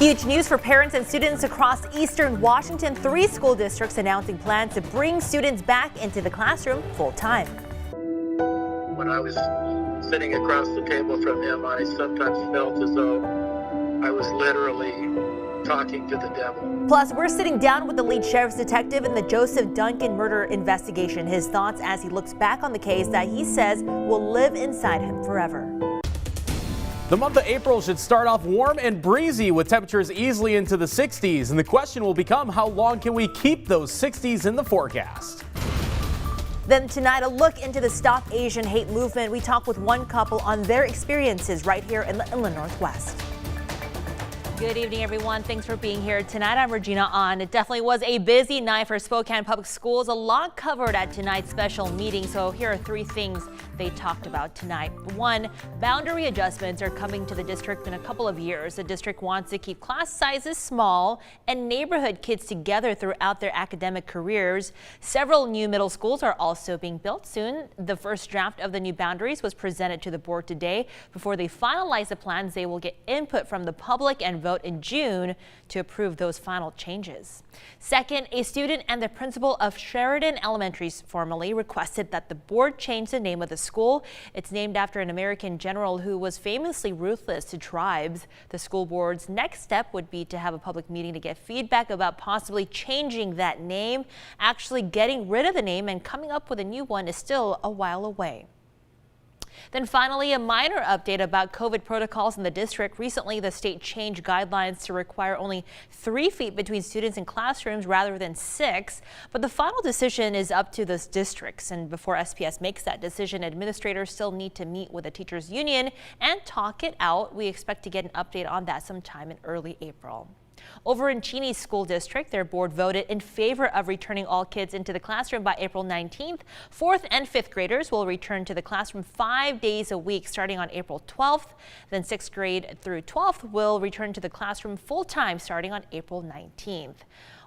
Huge news for parents and students across eastern Washington. 3 school districts announcing plans to bring students back into the classroom full time. When I was sitting across the table from him, I sometimes felt as though I was literally talking to the devil. Plus, we're sitting down with the lead sheriff's detective in the Joseph Duncan murder investigation. His thoughts as he looks back on the case that he says will live inside him forever. The month of April should start off warm and breezy with temperatures easily into the 60s. And the question will become, how long can we keep those 60s in the forecast? Then tonight, a look into the Stop Asian Hate movement. We talk with one couple on their experiences right here in the Inland Northwest. Good evening, everyone. Thanks for being here tonight. I'm Regina Ahn. It definitely was a busy night for Spokane Public Schools. A lot covered at tonight's special meeting. So here are 3 things they talked about tonight. 1, boundary adjustments are coming to the district in a couple of years. The district wants to keep class sizes small and neighborhood kids together throughout their academic careers. Several new middle schools are also being built soon. The first draft of the new boundaries was presented to the board today. Before they finalize the plans, they will get input from the public and vote in June to approve those final changes. Second, a student and the principal of Sheridan Elementary formally requested that the board change the name of the school. It's named after an American general who was famously ruthless to tribes. The school board's next step would be to have a public meeting to get feedback about possibly changing that name. Actually getting rid of the name and coming up with a new one is still a while away. Then finally, a minor update about COVID protocols in the district. Recently, the state changed guidelines to require only 3 feet between students in classrooms rather than 6. But the final decision is up to those districts. And before SPS makes that decision, administrators still need to meet with the teachers union and talk it out. We expect to get an update on that sometime in early April. Over in Cheney's school district, their board voted in favor of returning all kids into the classroom by April 19th. 4th and 5th graders will return to the classroom 5 days a week starting on April 12th. Then 6th grade through 12th will return to the classroom full time starting on April 19th.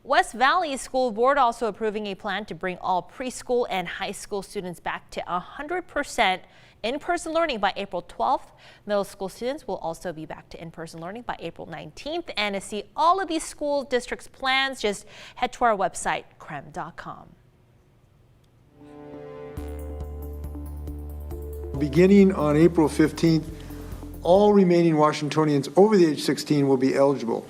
West Valley School Board also approving a plan to bring all preschool and high school students back to 100% in-person learning by April 12th. Middle school students will also be back to in-person learning by April 19th. And to see all of these school districts' plans, just head to our website, KREM.com. Beginning on April 15th, all remaining Washingtonians over the age 16 will be eligible.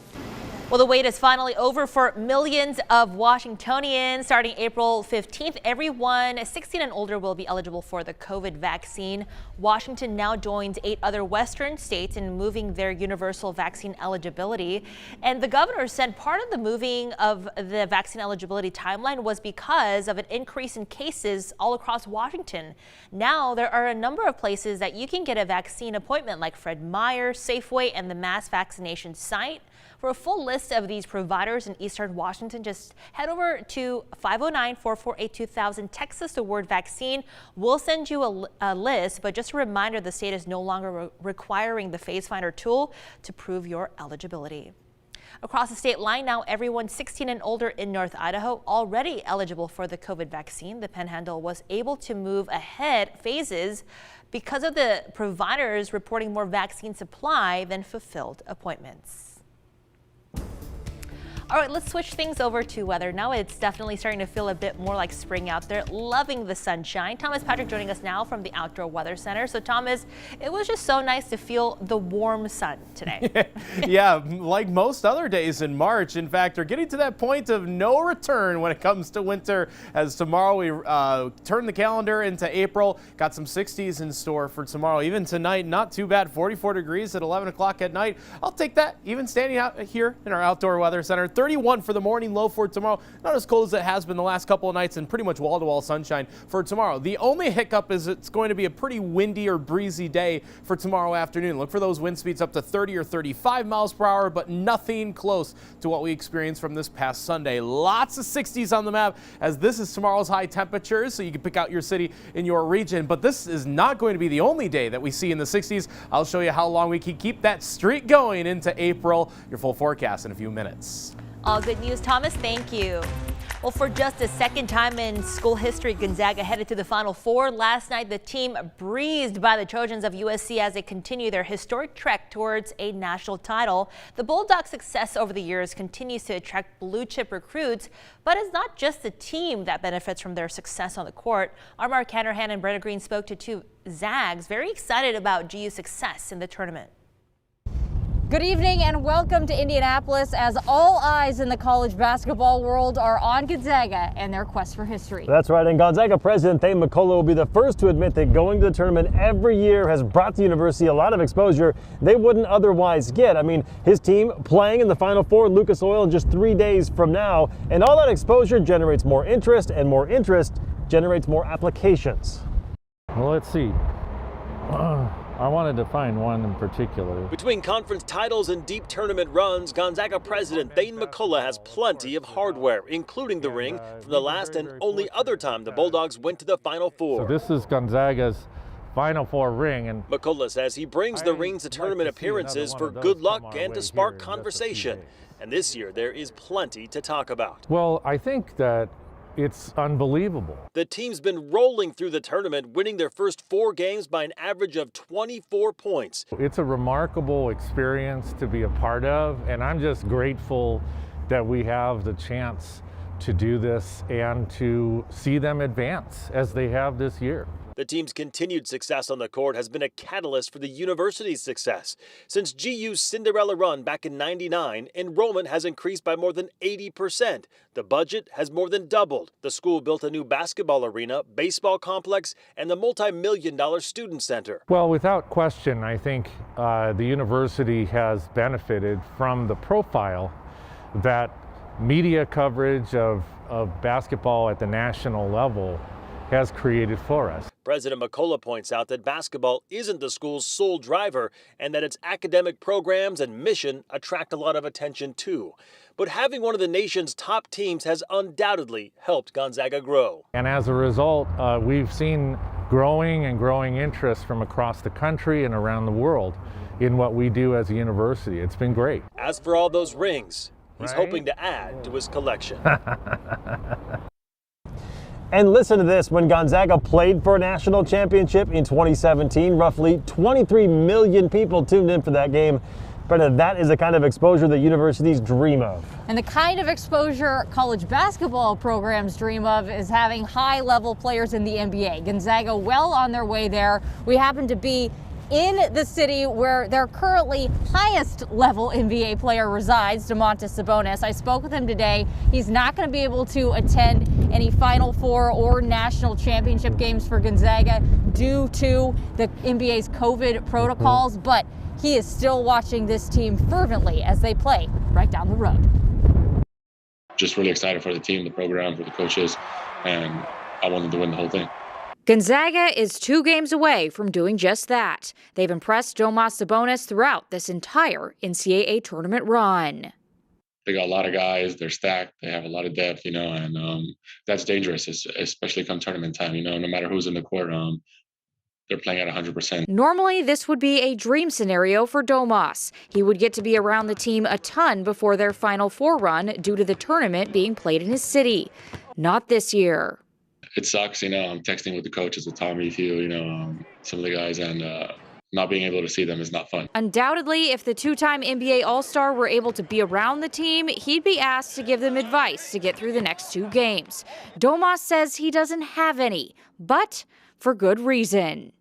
Well, the wait is finally over for millions of Washingtonians. Starting April 15th, everyone 16 and older will be eligible for the COVID vaccine. Washington now joins 8 other Western states in moving their universal vaccine eligibility. And the governor said part of the moving of the vaccine eligibility timeline was because of an increase in cases all across Washington. Now there are a number of places that you can get a vaccine appointment, like Fred Meyer, Safeway, and the mass vaccination site. For a full list of these providers in eastern Washington, just head over to 509-448-2000. Text us the word vaccine. We'll send you a list, but just a reminder, the state is no longer requiring the Phase Finder tool to prove your eligibility. Across the state line now, everyone 16 and older in North Idaho already eligible for the COVID vaccine. The Panhandle was able to move ahead phases because of the providers reporting more vaccine supply than fulfilled appointments. All right, let's switch things over to weather. Now it's definitely starting to feel a bit more like spring out there. Loving the sunshine. Thomas Patrick joining us now from the Outdoor Weather Center. So Thomas, it was just so nice to feel the warm sun today. Yeah, like most other days in March. In fact, we're getting to that point of no return when it comes to winter, as tomorrow we turn the calendar into April. Got some 60s in store for tomorrow. Even tonight, not too bad. 44 degrees at 11 o'clock at night. I'll take that, even standing out here in our Outdoor Weather Center. 31 for the morning low for tomorrow. Not as cold as it has been the last couple of nights, and pretty much wall-to-wall sunshine for tomorrow. The only hiccup is it's going to be a pretty windy or breezy day for tomorrow afternoon. Look for those wind speeds up to 30 or 35 miles per hour, but nothing close to what we experienced from this past Sunday. Lots of 60s on the map, as this is tomorrow's high temperatures, so you can pick out your city in your region. But this is not going to be the only day that we see in the 60s. I'll show you how long we can keep that streak going into April. Your full forecast in a few minutes. All good news, Thomas. Thank you. Well, for just a second time in school history, Gonzaga headed to the Final Four. Last night, the team breezed by the Trojans of USC as they continue their historic trek towards a national title. The Bulldogs' success over the years continues to attract blue-chip recruits, but it's not just the team that benefits from their success on the court. Our Mark Hanrahan and Brenna Green spoke to two Zags very excited about GU's success in the tournament. Good evening and welcome to Indianapolis, as all eyes in the college basketball world are on Gonzaga and their quest for history. That's right, and Gonzaga president Thane McCullough will be the first to admit that going to the tournament every year has brought the university a lot of exposure they wouldn't otherwise get. I mean, his team playing in the Final Four, Lucas Oil, in just 3 days from now, and all that exposure generates more interest, and more interest generates more applications. Well, let's see. I wanted to find one in particular. Between conference titles and deep tournament runs, Gonzaga president Thane McCullough has plenty of hardware, including the ring from the last and only other time the Bulldogs went to the Final Four. So this is Gonzaga's Final Four ring, and McCullough says he brings the rings to tournament appearances for good luck and to spark conversation. And this year there is plenty to talk about. well, I think that it's unbelievable. The team's been rolling through the tournament, winning their first 4 games by an average of 24 points. It's a remarkable experience to be a part of, and I'm just grateful that we have the chance to do this and to see them advance as they have this year. The team's continued success on the court has been a catalyst for the university's success. Since GU's Cinderella run back in '99, enrollment has increased by more than 80%. The budget has more than doubled. The school built a new basketball arena, baseball complex, and the multi-million-dollar student center. Well, without question, I think the university has benefited from the profile that media coverage of basketball at the national level has created for us. President McCullough points out that basketball isn't the school's sole driver and that its academic programs and mission attract a lot of attention too. But having one of the nation's top teams has undoubtedly helped Gonzaga grow. And as a result, we've seen growing interest from across the country and around the world in what we do as a university. It's been great. As for all those rings, he's Right? hoping to add to his collection. And listen to this, when Gonzaga played for a national championship in 2017, roughly 23 million people tuned in for that game. Brenda, that is the kind of exposure that universities dream of. And the kind of exposure college basketball programs dream of is having high-level players in the NBA. Gonzaga well on their way there. We happen to be in the city where their currently highest level NBA player resides, Domantas Sabonis. I spoke with him today. He's not going to be able to attend any Final Four or national championship games for Gonzaga due to the NBA's COVID protocols, but he is still watching this team fervently as they play right down the road. Just really excited for the team, the program, for the coaches, and I wanted to win the whole thing. Gonzaga is 2 games away from doing just that. They've impressed Domantas Sabonis throughout this entire NCAA tournament run. They got a lot of guys, they're stacked, they have a lot of depth, and that's dangerous, especially come tournament time, no matter who's in the court, they're playing at 100%. Normally, this would be a dream scenario for Domas. He would get to be around the team a ton before their Final Four run due to the tournament being played in his city. Not this year. It sucks, I'm texting with the coaches, with Tommy, some of the guys, and not being able to see them is not fun. Undoubtedly, if the 2-time NBA All-Star were able to be around the team, he'd be asked to give them advice to get through the next 2 games. Domas says he doesn't have any, but for good reason.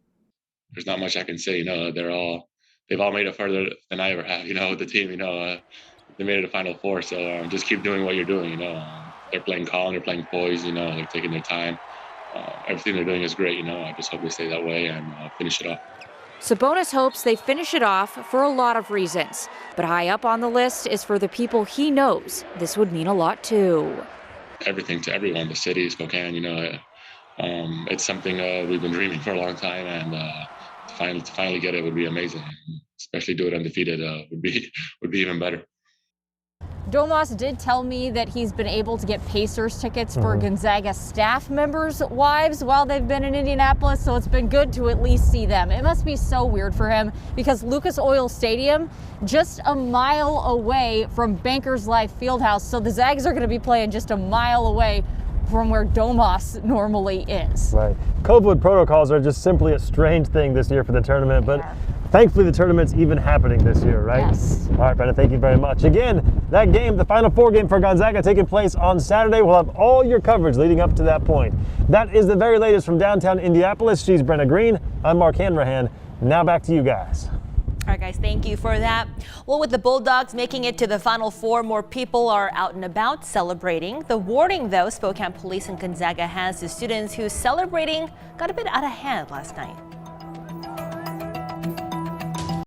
There's not much I can say, they've all made it further than I ever have, with the team, they made it to Final Four, so just keep doing what you're doing, They're playing calm, they're playing poised, they're taking their time. Everything they're doing is great, I just hope they stay that way and finish it off. Sabonis hopes they finish it off for a lot of reasons, but high up on the list is for the people he knows this would mean a lot to. Everything to everyone, the city, Spokane, it's something we've been dreaming for a long time, and to finally get it would be amazing. Especially do it undefeated would be even better. Domas did tell me that he's been able to get Pacers tickets for Gonzaga staff members' wives while they've been in Indianapolis, so it's been good to at least see them. It must be so weird for him because Lucas Oil Stadium, just a mile away from Bankers Life Fieldhouse, so the Zags are going to be playing just a mile away from where Domas normally is. Right. COVID protocols are just simply a strange thing this year for the tournament, but thankfully the tournament's even happening this year, right? Yes. All right, Brenda, thank you very much. Again, that game, the Final Four game for Gonzaga, taking place on Saturday. We'll have all your coverage leading up to that point. That is the very latest from downtown Indianapolis. She's Brenna Green. I'm Mark Hanrahan. Now back to you guys. All right, guys, thank you for that. Well, with the Bulldogs making it to the Final Four, more people are out and about celebrating. The warning, though, Spokane police and Gonzaga has to students who celebrating got a bit out of hand last night.